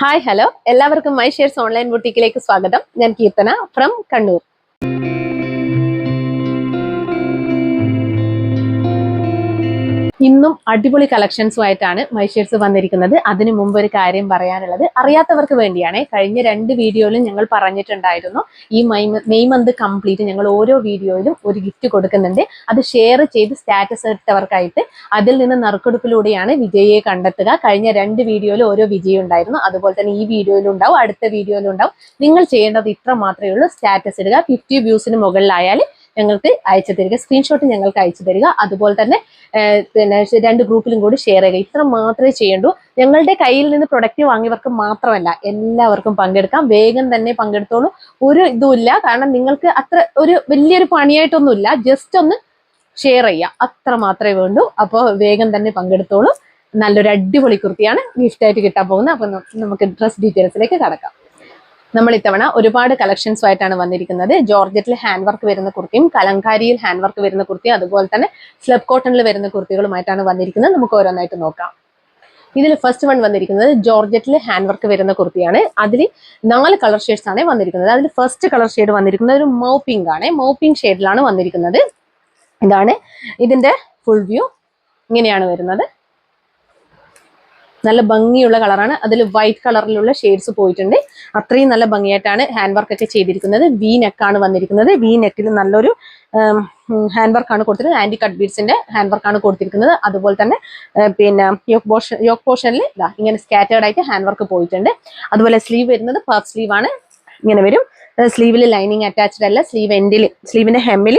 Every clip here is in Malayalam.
ഹായ് ഹലോ എല്ലാവർക്കും മൈ ഷെയർസ് ഓൺലൈൻ ബുട്ടീക്കിലേക്ക് സ്വാഗതം. ഞാൻ കീർത്തന ഫ്രം കണ്ണൂർ. ഇന്നും അടിപൊളി കളക്ഷൻസുമായിട്ടാണ് മൈഷേഴ്സ് വന്നിരിക്കുന്നത്. അതിനു മുമ്പ് ഒരു കാര്യം പറയാനുള്ളത് അറിയാത്തവർക്ക് വേണ്ടിയാണ്. കഴിഞ്ഞ 2 വീഡിയോയിലും ഞങ്ങൾ പറഞ്ഞിട്ടുണ്ടായിരുന്നു ഈ മെയ് മന്ത് കംപ്ലീറ്റ് ഞങ്ങൾ ഓരോ വീഡിയോയിലും ഒരു ഗിഫ്റ്റ് കൊടുക്കുന്നുണ്ട്. അത് ഷെയർ ചെയ്ത് സ്റ്റാറ്റസ് ഇട്ടവർക്കായിട്ട് അതിൽ നിന്ന് നറുക്കെടുപ്പിലൂടെയാണ് വിജയിയെ കണ്ടെത്തുക. കഴിഞ്ഞ 2 വീഡിയോയിൽ ഓരോ വിജയം ഉണ്ടായിരുന്നു. അതുപോലെ തന്നെ ഈ വീഡിയോയിലും ഉണ്ടാവും, അടുത്ത വീഡിയോയിലും ഉണ്ടാവും. നിങ്ങൾ ചെയ്യേണ്ടത് ഇത്ര മാത്രമേ ഉള്ളൂ, സ്റ്റാറ്റസ് ഇടുക. 50 വ്യൂസിന് മുകളിലായാൽ ഞങ്ങൾക്ക് അയച്ചു തരിക, സ്ക്രീൻഷോട്ട് ഞങ്ങൾക്ക് അയച്ചു തരിക. അതുപോലെ തന്നെ പിന്നെ 2 ഗ്രൂപ്പിലും കൂടി ഷെയർ ചെയ്യുക. ഇത്ര മാത്രമേ ചെയ്യണ്ടൂ. ഞങ്ങളുടെ കയ്യിൽ നിന്ന് പ്രൊഡക്റ്റ് വാങ്ങിയവർക്ക് മാത്രമല്ല, എല്ലാവർക്കും പങ്കെടുക്കാം. വേഗം തന്നെ പങ്കെടുത്തോളൂ. ഒരു ഇതുമില്ല, കാരണം നിങ്ങൾക്ക് അത്ര ഒരു വലിയൊരു പണിയായിട്ടൊന്നുമില്ല. ജസ്റ്റ് ഒന്ന് ഷെയർ ചെയ്യുക, അത്ര മാത്രമേ വേണ്ടൂ. അപ്പോൾ വേഗം തന്നെ പങ്കെടുത്തോളൂ. നല്ലൊരു അടിപൊളി കുർത്തിയാണ് ഗിഫ്റ്റായിട്ട് കിട്ടാൻ പോകുന്നത്. അപ്പോൾ നമുക്ക് ഡ്രസ് ഡീറ്റെയിൽസിലേക്ക് കടക്കാം. നമ്മൾ ഇത്തവണ ഒരുപാട് കളക്ഷൻസുമായിട്ടാണ് വന്നിരിക്കുന്നത്. ജോർജറ്റിൽ ഹാൻഡ് വർക്ക് വരുന്ന കുർത്തിയും കലങ്കാരിയിൽ ഹാൻഡ് വർക്ക് വരുന്ന കുർത്തിയും അതുപോലെ തന്നെ സ്ലബ് കോട്ടണിൽ വരുന്ന കുർത്തികളുമായിട്ടാണ് വന്നിരിക്കുന്നത്. നമുക്ക് ഓരോന്നായിട്ട് നോക്കാം. ഇതിൽ ഫസ്റ്റ് വൺ വന്നിരിക്കുന്നത് ജോർജറ്റിൽ ഹാൻഡ് വർക്ക് വരുന്ന കുർത്തിയാണ്. അതിൽ 4 കളർ ഷെയ്ഡ്സ് ആണ് വന്നിരിക്കുന്നത്. അതിൽ ഫസ്റ്റ് കളർ ഷെയ്ഡ് വന്നിരിക്കുന്നത് ഒരു മൗ പിങ്ക് ആണ്. മൗ പിങ്ക് ഷെയ്ഡിലാണ് വന്നിരിക്കുന്നത്. ഇതാണ് ഇതിന്റെ ഫുൾ വ്യൂ. ഇങ്ങനെയാണ് വരുന്നത്. നല്ല ഭംഗിയുള്ള കളറാണ്. അതിൽ വൈറ്റ് കളറിലുള്ള ഷെയ്ഡ്സ് പോയിട്ടുണ്ട്. അത്രയും നല്ല ഭംഗിയായിട്ടാണ് ഹാൻഡ് വർക്ക് ഒക്കെ ചെയ്തിരിക്കുന്നത്. വി നെക്കാണ് വന്നിരിക്കുന്നത്. വി നെക്കിൽ നല്ലൊരു ഹാൻഡ് വർക്കാണ് കൊടുത്തിരിക്കുന്നത്. ആന്റി കട്ട് ബീഡ്സിന്റെ ഹാൻഡ് വർക്കാണ് കൊടുത്തിരിക്കുന്നത്. അതുപോലെ തന്നെ പിന്നെ യോക്ക് പോർഷനിൽ ഇങ്ങനെ സ്കാറ്റേർഡ് ആയിട്ട് ഹാൻഡ് വർക്ക് പോയിട്ടുണ്ട്. അതുപോലെ സ്ലീവ് വരുന്നത് പഫ് സ്ലീവ് ആണ്. ഇങ്ങനെ വരും. സ്ലീവിൽ ലൈനിങ് അറ്റാച്ച്ഡ് അല്ല. സ്ലീവിന്റെ ഹെമ്മിൽ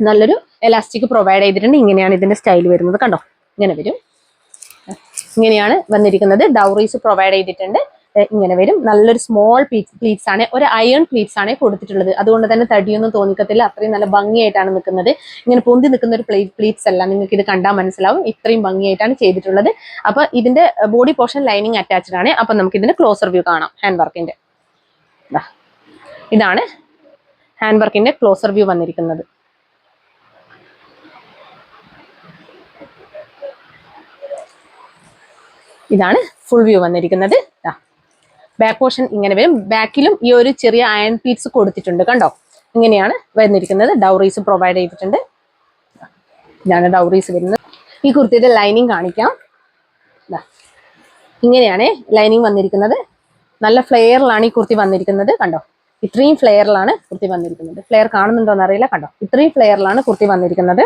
നല്ലൊരു എലാസ്റ്റിക് പ്രൊവൈഡ് ചെയ്തിട്ടുണ്ട്. ഇങ്ങനെയാണ് ഇതിന്റെ സ്റ്റൈൽ വരുന്നത്. കണ്ടോ, ഇങ്ങനെ വരും. ഇങ്ങനെയാണ് വന്നിരിക്കുന്നത്. ഡൗറീസ് പ്രൊവൈഡ് ചെയ്തിട്ടുണ്ട്. ഇങ്ങനെ വരും. നല്ലൊരു സ്മോൾ പ്ലീറ്റ്സ് ആണ്, ഒരു അയൺ പ്ലീറ്റ്സ് ആണ് കൊടുത്തിട്ടുള്ളത്. അതുകൊണ്ട് തന്നെ തടിയൊന്നും തോന്നിക്കത്തില്ല. അത്രയും നല്ല ഭംഗിയായിട്ടാണ് നിൽക്കുന്നത്. ഇങ്ങനെ പൊന്തി നിൽക്കുന്ന ഒരു പ്ലീറ്റ്സ് അല്ല, നിങ്ങൾക്ക് ഇത് കണ്ടാൽ മനസ്സിലാവും. ഇത്രയും ഭംഗിയായിട്ടാണ് ചെയ്തിട്ടുള്ളത്. അപ്പൊ ഇതിന്റെ ബോഡി പോർഷൻ ലൈനിങ് അറ്റാച്ച്ഡ് ആണ്. അപ്പൊ നമുക്ക് ഇതിന്റെ ക്ലോസർ വ്യൂ കാണാം. ഹാൻഡ് വർക്കിന്റെ ഇതാണ് ഹാൻഡ് വർക്കിന്റെ ക്ലോസർ വ്യൂ വന്നിരിക്കുന്നത്. ഇതാണ് ഫുൾ വ്യൂ വന്നിരിക്കുന്നത്. ബാക്ക് പോർഷൻ ഇങ്ങനെ വരും. ബാക്കിലും ഈ ഒരു ചെറിയ അയൺ പീറ്റ്സ് കൊടുത്തിട്ടുണ്ട്. കണ്ടോ, ഇങ്ങനെയാണ് വന്നിരിക്കുന്നത്. ഡൗറീസ് പ്രൊവൈഡ് ചെയ്തിട്ടുണ്ട്. ഇതാണ് ഡൗറീസ് വരുന്നത്. ഈ കുർത്തിയുടെ ലൈനിങ് കാണിക്കാം. ഇങ്ങനെയാണ് ലൈനിങ് വന്നിരിക്കുന്നത്. നല്ല ഫ്ലെയറിലാണ് ഈ കുർത്തി വന്നിരിക്കുന്നത്. കണ്ടോ, ഇത്രയും ഫ്ലെയറിലാണ് കുർത്തി വന്നിരിക്കുന്നത്. ഫ്ലെയർ കാണുന്നുണ്ടോ എന്നറിയില്ല. കണ്ടോ, ഇത്രയും ഫ്ലെയറിലാണ് കുർത്തി വന്നിരിക്കുന്നത്.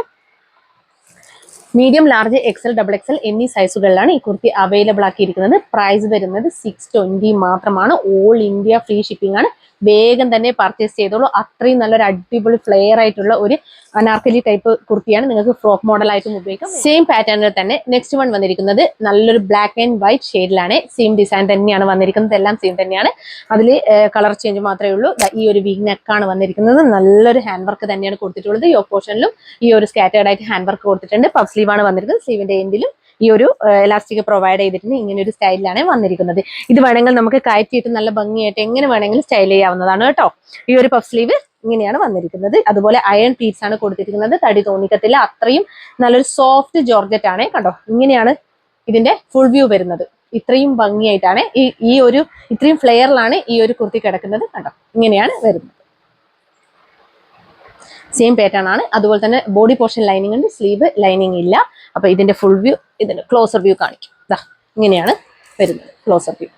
Medium, large, XL, double XL എന്നീ സൈസുകളിലാണ് ഈ കുർത്തി അവൈലബിൾ ആക്കിയിരിക്കുന്നത്. പ്രൈസ് വരുന്നത് 620 മാത്രമാണ്. ഓൾ ഇന്ത്യ ഫ്രീ ഷിപ്പിംഗ് ആണ്. വേഗം തന്നെ പർച്ചേസ് ചെയ്തോളൂ. അത്രയും നല്ലൊരു അടിപൊളി ഫ്ലെയർ ആയിട്ടുള്ള ഒരു അനാർക്കലി ടൈപ്പ് കുർത്തിയാണ്. നിങ്ങൾക്ക് ഫ്രോക്ക് മോഡൽ ആയിട്ടും ഉപയോഗിക്കാം. സെയിം പാറ്റേണിൽ തന്നെ നെക്സ്റ്റ് വൺ വന്നിരിക്കുന്നത് നല്ലൊരു ബ്ലാക്ക് ആൻഡ് വൈറ്റ് ഷെയ്ഡിലാണ്. സെയിം ഡിസൈൻ തന്നെയാണ് വന്നിരിക്കുന്നത്. എല്ലാം സെയിം തന്നെയാണ്. അതിൽ കളർ ചേഞ്ച് മാത്രമേ ഉള്ളൂ. ഈ ഒരു വിഗ് നെക്കാണ് വന്നിരിക്കുന്നത്. നല്ലൊരു ഹാൻഡ് വർക്ക് തന്നെയാണ് കൊടുത്തിട്ടുള്ളത്. യോക്ക് പോർഷനിലും ഈ ഒരു സ്കാറ്റേർഡ് ആയിട്ട് ഹാൻഡ് വർക്ക് കൊടുത്തിട്ടുണ്ട്. പഫ് സ്ലീവ് ആണ് വന്നിരിക്കുന്നത്. സ്ലീവിന്റെ എൻഡിലും ഈ ഒരു എലാസ്റ്റിക് പ്രൊവൈഡ് ചെയ്തിട്ടുണ്ട്. ഇങ്ങനെ ഒരു സ്റ്റൈലിലാണ് വന്നിരിക്കുന്നത്. ഇത് വേണമെങ്കിൽ നമുക്ക് കയറ്റിയിട്ട് നല്ല ഭംഗിയായിട്ട് എങ്ങനെ വേണമെങ്കിലും സ്റ്റൈൽ ചെയ്യാവുന്നതാണ് കേട്ടോ. ഈ ഒരു പഫ് സ്ലീവ് ഇങ്ങനെയാണ് വന്നിരിക്കുന്നത്. അതുപോലെ അയൺ പ്ലീറ്റ്സ് ആണ് കൊടുത്തിരിക്കുന്നത്. തടി തോന്നിക്കത്തില്ല. അത്രയും നല്ലൊരു സോഫ്റ്റ് ജോർജറ്റ് ആണ്. കണ്ടോ, ഇങ്ങനെയാണ് ഇതിന്റെ ഫുൾ വ്യൂ വരുന്നത്. ഇത്രയും ഭംഗിയായിട്ടാണ് ഈ ഒരു ഇത്രയും ഫ്ലെയറിലാണ് ഈ ഒരു കുർത്തി കിടക്കുന്നത്. കണ്ടോ, ഇങ്ങനെയാണ് വരുന്നത്. സെയിം പാറ്റേൺ ആണ്. അതുപോലെ തന്നെ ബോഡി പോർഷൻ ലൈനിങ് ഉണ്ട്, സ്ലീവ് ലൈനിങ് ഇല്ല. അപ്പൊ ഇതിന്റെ ഫുൾ വ്യൂ, ഇതിന്റെ ക്ലോസർ വ്യൂ കാണിക്കും. ഇങ്ങനെയാണ് വരുന്നത് ക്ലോസർ വ്യൂ.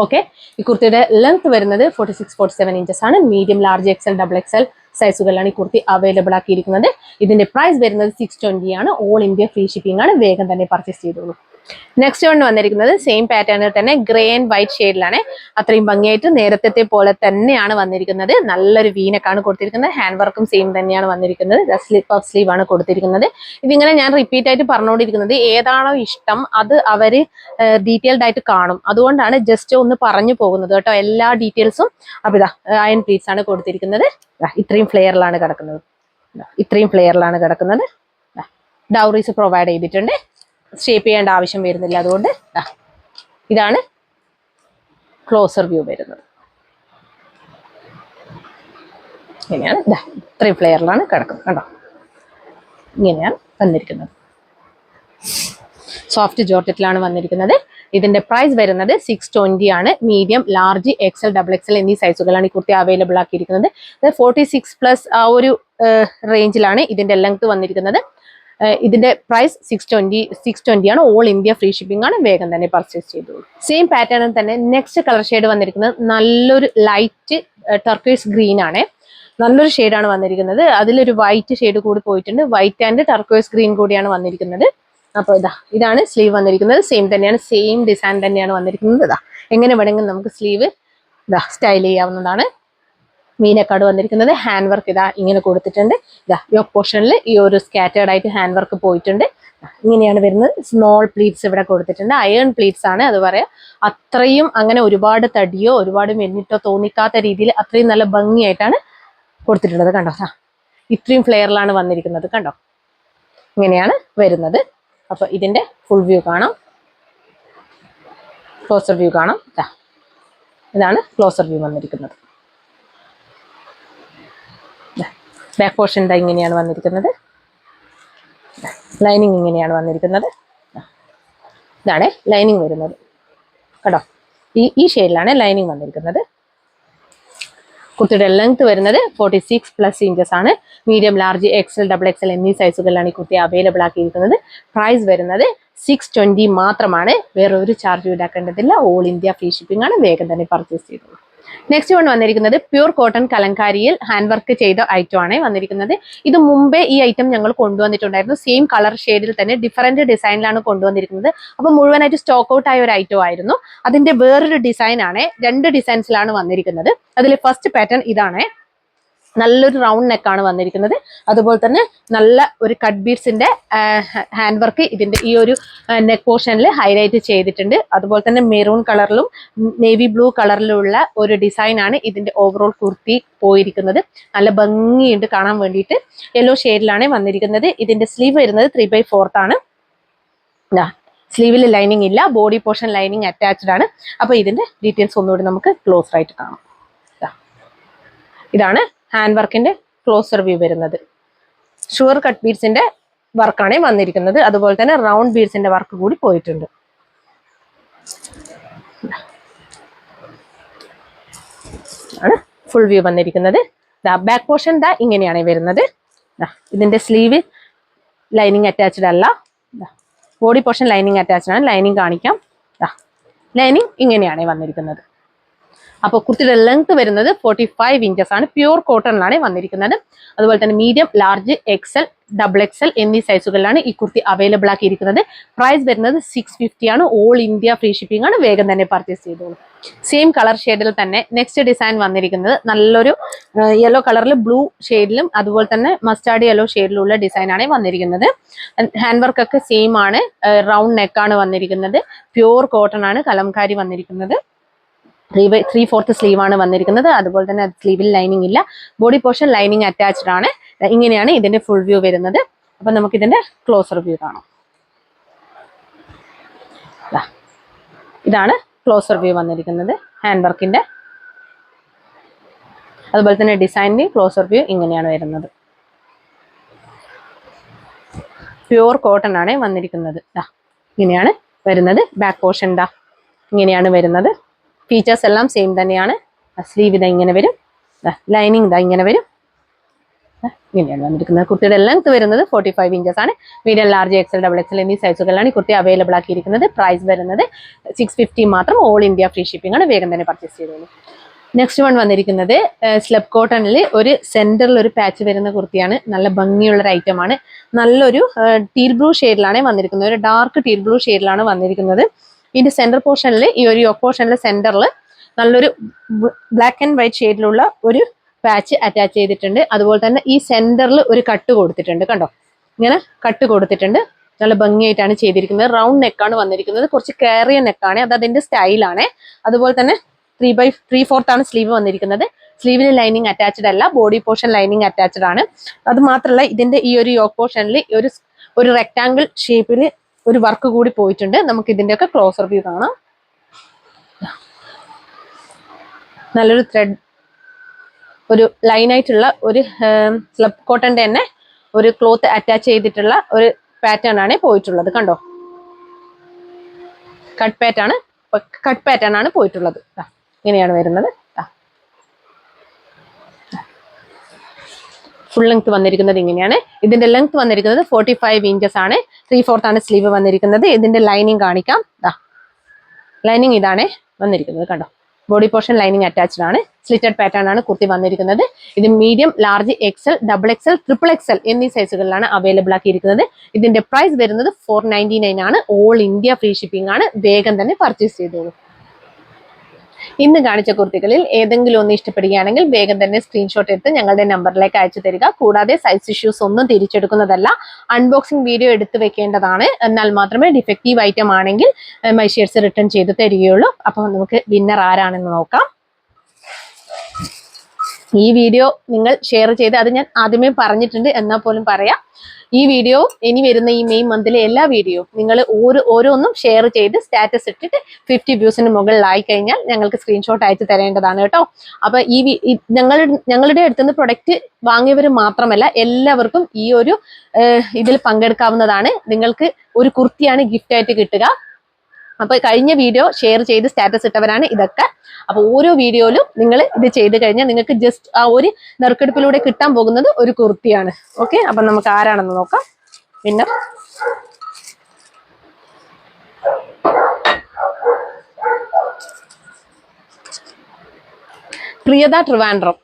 ഓക്കെ, ഈ കുർത്തിയുടെ ലെങ്ത് വരുന്നത് 46-47 ഇഞ്ചസ് ആണ്. Medium, large, XL, double XL സൈസുകളിലാണ് ഈ കുർത്തി അവൈലബിൾ ആക്കിയിരിക്കുന്നത്. ഇതിന്റെ പ്രൈസ് വരുന്നത് 620 ആണ്. ഓൾ ഇന്ത്യ ഫ്രീ ഷിപ്പിംഗ് ആണ്. വേഗം തന്നെ പർച്ചേസ് ചെയ്തോളൂ. നെക്സ്റ്റ് വൺ വന്നിരിക്കുന്നത് സെയിം പാറ്റേണിൽ തന്നെ ഗ്രേ ആൻഡ് വൈറ്റ് ഷെയ്ഡിലാണ്. അത്രയും ഭംഗിയായിട്ട് നേരത്തെ പോലെ തന്നെയാണ് വന്നിരിക്കുന്നത്. നല്ലൊരു വീനക്കാണ് കൊടുത്തിരിക്കുന്നത്. ഹാൻഡ് വർക്കും സെയിം തന്നെയാണ് വന്നിരിക്കുന്നത്. പഫ് സ്ലീവ് ആണ് കൊടുത്തിരിക്കുന്നത്. ഇതിങ്ങനെ ഞാൻ റിപ്പീറ്റ് ആയിട്ട് പറഞ്ഞുകൊണ്ടിരിക്കുന്നത്, ഏതാണോ ഇഷ്ടം അത് അവര് ഡീറ്റെയിൽഡ് ആയിട്ട് കാണും. അതുകൊണ്ടാണ് ജസ്റ്റ് ഒന്ന് പറഞ്ഞു പോകുന്നത് കേട്ടോ, എല്ലാ ഡീറ്റെയിൽസും. അപ്പൊ ഇതാ അയൺ പ്ലീറ്റ്സ് ആണ് കൊടുത്തിരിക്കുന്നത്. ഇത്രയും ഫ്ലെയറിലാണ് കിടക്കുന്നത്. ഇത്രയും ഫ്ലെയറിലാണ് കിടക്കുന്നത്. ഡൗറീസ് പ്രൊവൈഡ് ചെയ്തിട്ടുണ്ട്. ഷേപ്പ് ചെയ്യേണ്ട ആവശ്യം വരുന്നില്ല. അതുകൊണ്ട് ഇതാണ് ക്ലോസർ വ്യൂ വരുന്നത്. ഇങ്ങനെയാണ്. ഇത്രയും ഫ്ലെയറിലാണ് കിടക്കുന്നത്. കണ്ടോ, ഇങ്ങനെയാണ് വന്നിരിക്കുന്നത്. സോഫ്റ്റ് ജോർജറ്റിലാണ് വന്നിരിക്കുന്നത്. ഇതിന്റെ പ്രൈസ് വരുന്നത് 620 ആണ്. Medium, large, XL, double XL എന്നീ സൈസുകളാണ് ഈ കുർത്തി അവൈലബിൾ ആക്കിയിരിക്കുന്നത്. 46+ ആ ഒരു റേഞ്ചിലാണ് ഇതിന്റെ ലെങ്ത് വന്നിരിക്കുന്നത്. ഇതിന്റെ പ്രൈസ് 620 ആണ്. ഓൾ ഇന്ത്യ ഫ്രീ ഷിപ്പിംഗ് ആണ്. വേഗം തന്നെ പർച്ചേസ് ചെയ്തോളൂ. സെയിം പാറ്റേണിൽ തന്നെ നെക്സ്റ്റ് കളർ ഷെയ്ഡ് വന്നിരിക്കുന്നത് നല്ലൊരു ലൈറ്റ് ടർക്കോയ്സ് ഗ്രീൻ ആണ്. നല്ലൊരു ഷെയ്ഡാണ് വന്നിരിക്കുന്നത്. അതിലൊരു വൈറ്റ് ഷെയ്ഡ് കൂടി പോയിട്ടുണ്ട്. വൈറ്റ് ആൻഡ് ടർക്കോയ്സ് ഗ്രീൻ കൂടിയാണ് വന്നിരിക്കുന്നത്. അപ്പോൾ ഇതാണ് സ്ലീവ് വന്നിരിക്കുന്നത്. സെയിം തന്നെയാണ്, സെയിം ഡിസൈൻ തന്നെയാണ് വന്നിരിക്കുന്നത്. എങ്ങനെ വേണമെങ്കിൽ നമുക്ക് സ്ലീവ് സ്റ്റൈൽ ചെയ്യാവുന്നതാണ്. മീനക്കാട് വന്നിരിക്കുന്നത്. ഹാൻഡ് വർക്ക് ഇങ്ങനെ കൊടുത്തിട്ടുണ്ട്. യോക്ക് പോർഷനിൽ ഈ ഒരു സ്കാറ്റേർഡ് ആയിട്ട് ഹാൻഡ് വർക്ക് പോയിട്ടുണ്ട്. ഇങ്ങനെയാണ് വരുന്നത്. സ്മോൾ പ്ലീറ്റ്സ് ഇവിടെ കൊടുത്തിട്ടുണ്ട്. അയൺ പ്ലീറ്റ്സ് ആണ്. അത് പറയാം, അത്രയും അങ്ങനെ ഒരുപാട് തടിയോ ഒരുപാട് മെന്നിട്ടോ തോന്നിക്കാത്ത രീതിയിൽ അത്രയും നല്ല ഭംഗിയായിട്ടാണ് കൊടുത്തിട്ടുള്ളത്. കണ്ടോ, ഇത്രയും ഫ്ലെയറിലാണ് വന്നിരിക്കുന്നത്. കണ്ടോ, ഇങ്ങനെയാണ് വരുന്നത്. അപ്പൊ ഇതിന്റെ ഫുൾ വ്യൂ കാണാം, ക്ലോസർ വ്യൂ കാണാം. ഇതാണ് ക്ലോസർ വ്യൂ വന്നിരിക്കുന്നത്. ബാക്ക് പോർഷൻ ഇങ്ങനെയാണ് വന്നിരിക്കുന്നത്. ലൈനിങ് ഇങ്ങനെയാണ് വന്നിരിക്കുന്നത്. ഇതാണ് ലൈനിങ് വരുന്നത്. കേട്ടോ, ഈ ഷെയ്ഡിലാണ് ലൈനിങ് വന്നിരിക്കുന്നത്. കുർത്തിയുടെ ലെങ്ത് വരുന്നത് 46+ ഇഞ്ചസ് ആണ്. Medium, large, XL, double XL എന്നീ സൈസുകളിലാണ് ഈ കുർത്തി അവൈലബിൾ ആക്കിയിരിക്കുന്നത്. പ്രൈസ് വരുന്നത് 620 മാത്രമാണ്. വേറെ ഒരു ചാർജ് ഈടാക്കേണ്ടതില്ല. ഓൾ ഇന്ത്യ ഫ്രീ ഷിപ്പിംഗ് ആണ്. വേഗം തന്നെ പർച്ചേസ് ചെയ്തോളൂ. നെക്സ്റ്റ് വൺ വന്നിരിക്കുന്നത് പ്യൂർ കോട്ടൺ കലങ്കാരിയിൽ ഹാൻഡ് വർക്ക് ചെയ്ത ഐറ്റം ആണ് വന്നിരിക്കുന്നത്. ഇത് മുമ്പേ ഈ ഐറ്റം ഞങ്ങൾ കൊണ്ടുവന്നിട്ടുണ്ടായിരുന്നു. സെയിം കളർ ഷെയ്ഡിൽ തന്നെ ഡിഫറൻറ്റ് ഡിസൈനിലാണ് കൊണ്ടുവന്നിരിക്കുന്നത്. അപ്പൊ മുഴുവനായിട്ട് സ്റ്റോക്ക് ഔട്ട് ആയ ഒരു ഐറ്റം ആയിരുന്നു. അതിന്റെ വേറൊരു ഡിസൈൻ ആണ്. 2 ഡിസൈൻസിലാണ് വന്നിരിക്കുന്നത്. അതിൽ ഫസ്റ്റ് പാറ്റേൺ ഇതാണ്. നല്ലൊരു റൗണ്ട് നെക്കാണ് വന്നിരിക്കുന്നത്. അതുപോലെ തന്നെ നല്ല ഒരു കട്ട് ബീഡ്സിന്റെ ഹാൻഡ് വർക്ക് ഇതിന്റെ ഈ ഒരു നെക്ക് പോർഷനിൽ ഹൈലൈറ്റ് ചെയ്തിട്ടുണ്ട്. അതുപോലെ തന്നെ മെറൂൺ കളറിലും നേവി ബ്ലൂ കളറിലുള്ള ഒരു ഡിസൈൻ ആണ് ഇതിന്റെ ഓവറോൾ കുർത്തി പോയിരിക്കുന്നത്. നല്ല ഭംഗിയുണ്ട് കാണാൻ വേണ്ടിയിട്ട്. യെല്ലോ ഷെയ്ഡിലാണ് വന്നിരിക്കുന്നത്. ഇതിന്റെ സ്ലീവ് വരുന്നത് 3/4 ആണ്. സ്ലീവിൽ ലൈനിങ് ഇല്ല, ബോഡി പോർഷൻ ലൈനിങ് അറ്റാച്ച്ഡ് ആണ്. അപ്പൊ ഇതിന്റെ ഡീറ്റെയിൽസ് ഒന്നുകൂടി നമുക്ക് ക്ലോസർ ആയിട്ട് കാണാം. ഇതാണ് ഹാൻഡ് വർക്കിന്റെ ക്ലോസർ വ്യൂ വരുന്നത്. ഷുവർ കട്ട് ബീഡ്സിന്റെ വർക്കാണ് വന്നിരിക്കുന്നത്. അതുപോലെ തന്നെ റൗണ്ട് ബീഡ്സിന്റെ വർക്ക് കൂടി പോയിട്ടുണ്ട്. ആണ് ഫുൾ വ്യൂ വന്നിരിക്കുന്നത്. ബാക്ക് പോർഷൻ ഇങ്ങനെയാണ് വരുന്നത്. ഇതിന്റെ സ്ലീവ് ലൈനിങ് അറ്റാച്ച്ഡ് അല്ല. ബോഡി പോർഷൻ ലൈനിങ് അറ്റാച്ച്ഡ് ആണ്. ലൈനിങ് കാണിക്കാം. ലൈനിങ് ഇങ്ങനെയാണ് വന്നിരിക്കുന്നത്. അപ്പോൾ കുർത്തിയുടെ ലെങ്ത് വരുന്നത് 45 ഇഞ്ചസ് ആണ്. പ്യൂർ കോട്ടണിലാണ് വന്നിരിക്കുന്നത്. അതുപോലെ തന്നെ medium, large, XL, double XL എന്നീ സൈസുകളിലാണ് ഈ കുർത്തി അവൈലബിൾ ആക്കിയിരിക്കുന്നത്. പ്രൈസ് വരുന്നത് 650 ആണ്. ഓൾ ഇന്ത്യ ഫ്രീ ഷിപ്പിംഗ് ആണ്. വേഗം തന്നെ പർച്ചേസ് ചെയ്തോളൂ. സെയിം കളർ ഷെയ്ഡിൽ തന്നെ നെക്സ്റ്റ് ഡിസൈൻ വന്നിരിക്കുന്നത് നല്ലൊരു യെല്ലോ കളറിൽ ബ്ലൂ ഷെയ്ഡിലും അതുപോലെ തന്നെ മസ്റ്റാർഡ് യെല്ലോ ഷെയ്ഡിലുള്ള ഡിസൈൻ ആണ് വന്നിരിക്കുന്നത്. ഹാൻഡ് വർക്ക് ഒക്കെ സെയിം ആണ്. റൗണ്ട് നെക്കാണ് വന്നിരിക്കുന്നത്. പ്യൂർ കോട്ടൺ ആണ് കലംകാരി വന്നിരിക്കുന്നത്. 3/4 സ്ലീവ് ആണ് വന്നിരിക്കുന്നത്. അതുപോലെ തന്നെ സ്ലീവിൽ ലൈനിങ് ഇല്ല. ബോഡി പോർഷൻ ലൈനിങ് അറ്റാച്ച്ഡ് ആണ്. ഇങ്ങനെയാണ് ഇതിന്റെ ഫുൾ വ്യൂ വരുന്നത്. അപ്പൊ നമുക്ക് ഇതിന്റെ ക്ലോസർ വ്യൂ കാണാം. ഇതാണ് ക്ലോസർ വ്യൂ വന്നിരിക്കുന്നത് ഹാൻഡ് വർക്കിന്റെ. അതുപോലെ തന്നെ ഡിസൈനിന്റെ ക്ലോസർ വ്യൂ ഇങ്ങനെയാണ് വരുന്നത്. പ്യൂർ കോട്ടൺ ആണ് വന്നിരിക്കുന്നത്. ഇങ്ങനെയാണ് വരുന്നത്. ബാക്ക് പോർഷൻ ഇങ്ങനെയാണ് വരുന്നത്. ഫീച്ചേഴ്സ് എല്ലാം സെയിം തന്നെയാണ്. സ്ലീവ് ഇങ്ങനെ വരും. ലൈനിങ് ഇങ്ങനെ വരും. ഇങ്ങനെയാണ് വന്നിരിക്കുന്നത്. കുർത്തിയുടെ ലെങ്ത് വരുന്നത് 45 ഇഞ്ചസ് ആണ്. Medium, large, XL, double XL എന്നീ സൈസുകളിലാണ് ഈ കുർത്തി അവൈലബിൾ ആക്കിയിരിക്കുന്നത്. പ്രൈസ് വരുന്നത് 650 മാത്രം. ഓൾ ഇന്ത്യ ഫ്രീ ഷിപ്പിംഗ് ആണ്. വേഗം തന്നെ പർച്ചേസ് ചെയ്തോളൂ. നെക്സ്റ്റ് വൺ വന്നിരിക്കുന്നത് സ്ലബ് കോട്ടണിൽ ഒരു സെന്ററിൽ ഒരു പാച്ച് വരുന്ന കുർത്തിയാണ്. നല്ല ഭംഗിയുള്ള ഒരു ഐറ്റം ആണ്. നല്ലൊരു ടീൽ ബ്ലൂ ഷെയ്ഡിലാണ് വന്നിരിക്കുന്നത്. ഒരു ഡാർക്ക് ടീൽ ബ്ലൂ ഷെയ്ഡിലാണ് വന്നിരിക്കുന്നത്. ഇതിന്റെ സെന്റർ പോർഷനിൽ ഈ ഒരു യോക്ക് പോർഷനിലെ സെന്ററിൽ നല്ലൊരു ബ്ലാക്ക് ആൻഡ് വൈറ്റ് ഷെയ്ഡിലുള്ള ഒരു പാച്ച് അറ്റാച്ച് ചെയ്തിട്ടുണ്ട്. അതുപോലെ തന്നെ ഈ സെന്ററിൽ ഒരു കട്ട് കൊടുത്തിട്ടുണ്ട്. കണ്ടോ, ഇങ്ങനെ കട്ട് കൊടുത്തിട്ടുണ്ട്. നല്ല ഭംഗിയായിട്ടാണ് ചെയ്തിരിക്കുന്നത്. റൗണ്ട് നെക്കാണ് വന്നിരിക്കുന്നത്. കുറച്ച് കയറിയ നെക്കാണ്. അത് അതിന്റെ സ്റ്റൈലാണ്. അതുപോലെ തന്നെ 3/4 ആണ് സ്ലീവ് വന്നിരിക്കുന്നത്. സ്ലീവിന് ലൈനിങ് അറ്റാച്ച്ഡ് അല്ല. ബോഡി പോർഷൻ ലൈനിങ് അറ്റാച്ച്ഡ് ആണ്. അത് മാത്രമല്ല ഇതിന്റെ ഈ ഒരു യോക്ക് പോർഷനിൽ ഒരു റെക്ടാങ്കിൾ ഷേപ്പിൽ ഒരു വർക്ക് കൂടി പോയിട്ടുണ്ട്. നമുക്ക് ഇതിന്റെയൊക്കെ ക്ലോസർ വ്യൂ കാണാം. നല്ലൊരു ത്രെഡ്, ഒരു ലൈനായിട്ടുള്ള ഒരു സ്ലബ് കോട്ടന്റെ തന്നെ ഒരു ക്ലോത്ത് അറ്റാച്ച് ചെയ്തിട്ടുള്ള ഒരു പാറ്റേൺ ആണ് പോയിട്ടുള്ളത്. കണ്ടോ, കട്ട് പാറ്റേൺ ആണ് പോയിട്ടുള്ളത്. ഇങ്ങനെയാണ് വരുന്നത്. ഫുൾ ലെങ്ത് വന്നിരിക്കുന്നത് ഇങ്ങനെയാണ്. ഇതിന്റെ ലെങ്ത് വന്നിരിക്കുന്നത് 45 ഇഞ്ചസ് ആണ്. 3/4 ആണ് സ്ലീവ് വന്നിരിക്കുന്നത്. ഇതിന്റെ ലൈനിങ് കാണിക്കാം. ലൈനിങ് ഇതാണ് വന്നിരിക്കുന്നത്, കണ്ടോ. ബോഡി പോർഷൻ ലൈനിങ് അറ്റാച്ച്ഡ് ആണ്. സ്ലിറ്റഡ് പാറ്റേൺ ആണ് കുർത്തി വന്നിരിക്കുന്നത്. ഇത് medium, large, XL, XXL, XXL എന്നീ സൈസുകളിലാണ് അവൈലബിൾ ആക്കിയിരിക്കുന്നത്. ഇതിന്റെ പ്രൈസ് വരുന്നത് 499 ആണ്. ഓൾ ഇന്ത്യ ഫ്രീ ഷിപ്പിംഗ് ആണ്. വേഗം തന്നെ പർച്ചേസ് ചെയ്തോളൂ. ഇന്ന് കാണിച്ച കുർത്തികളിൽ ഏതെങ്കിലും ഒന്ന് ഇഷ്ടപ്പെടുകയാണെങ്കിൽ വേഗം തന്നെ സ്ക്രീൻഷോട്ട് എടുത്ത് ഞങ്ങളുടെ നമ്പറിലേക്ക് അയച്ചു തരിക. കൂടാതെ സൈസ് ഇഷ്യൂസ് ഒന്നും തിരിച്ചെടുക്കുന്നതല്ല, അൺബോക്സിംഗ് വീഡിയോ എടുത്തു വെക്കേണ്ടതാണ്. എന്നാൽ മാത്രമേ ഡിഫക്റ്റീവ് ഐറ്റം ആണെങ്കിൽ മൈ ഷെയർസ് റിട്ടേൺ ചെയ്ത് തരികയുള്ളൂ. അപ്പോൾ നമുക്ക് വിന്നർ ആരാണെന്ന് നോക്കാം. ഈ വീഡിയോ നിങ്ങൾ ഷെയർ ചെയ്ത്, അത് ഞാൻ ആദ്യമേ പറഞ്ഞിട്ടുണ്ട്, എന്നാൽ പോലും പറയാം, ഈ വീഡിയോ ഇനി വരുന്ന ഈ മെയ് മന്തിലെ എല്ലാ വീഡിയോ നിങ്ങൾ ഓരോന്നും ഷെയർ ചെയ്ത് സ്റ്റാറ്റസ് ഇട്ടിട്ട് 50 വ്യൂസിന് മുകളിലായി കഴിഞ്ഞാൽ ഞങ്ങൾക്ക് സ്ക്രീൻഷോട്ട് അയച്ചു തരേണ്ടതാണ് കേട്ടോ. അപ്പൊ ഞങ്ങളുടെ അടുത്തുനിന്ന് പ്രൊഡക്റ്റ് വാങ്ങിയവർ മാത്രമല്ല എല്ലാവർക്കും ഈ ഒരു ഇതിൽ പങ്കെടുക്കാവുന്നതാണ്. നിങ്ങൾക്ക് ഒരു കുർത്തിയാണ് ഗിഫ്റ്റ് ആയിട്ട് കിട്ടുക. അപ്പൊ കഴിഞ്ഞ വീഡിയോ ഷെയർ ചെയ്ത് സ്റ്റാറ്റസ് ഇട്ടവരാണ് ഇതൊക്കെ. അപ്പൊ ഓരോ വീഡിയോയിലും നിങ്ങൾ ഇത് ചെയ്ത് കഴിഞ്ഞാൽ നിങ്ങൾക്ക് ജസ്റ്റ് ആ ഒരു നറുക്കെടുപ്പിലൂടെ കിട്ടാൻ പോകുന്നത് ഒരു കുർത്തിയാണ്. ഓക്കെ, അപ്പൊ നമുക്ക് ആരാണെന്ന് നോക്കാം. വിന്നർ പ്രിയത ട്രിവാൻഡ്രം.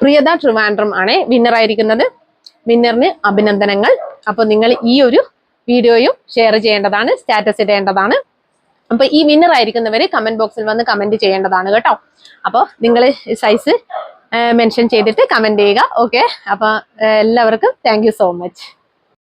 പ്രിയത ട്രിവാൻഡ്രം ആണ് വിന്നർ ആയിരിക്കുന്നത്. വിന്നറിന് അഭിനന്ദനങ്ങൾ. അപ്പൊ നിങ്ങൾ ഈ ഒരു വീഡിയോയും ഷെയർ ചെയ്യേണ്ടതാണ്, സ്റ്റാറ്റസ് ഇടേണ്ടതാണ്. അപ്പൊ ഈ വിന്നർ ആയിരിക്കുന്നവര് കമന്റ് ബോക്സിൽ വന്ന് കമന്റ് ചെയ്യേണ്ടതാണ് കേട്ടോ. അപ്പോൾ നിങ്ങൾ സൈസ് മെൻഷൻ ചെയ്തിട്ട് കമന്റ് ചെയ്യുക. ഓക്കെ, അപ്പൊ എല്ലാവർക്കും താങ്ക് യു സോ മച്ച്.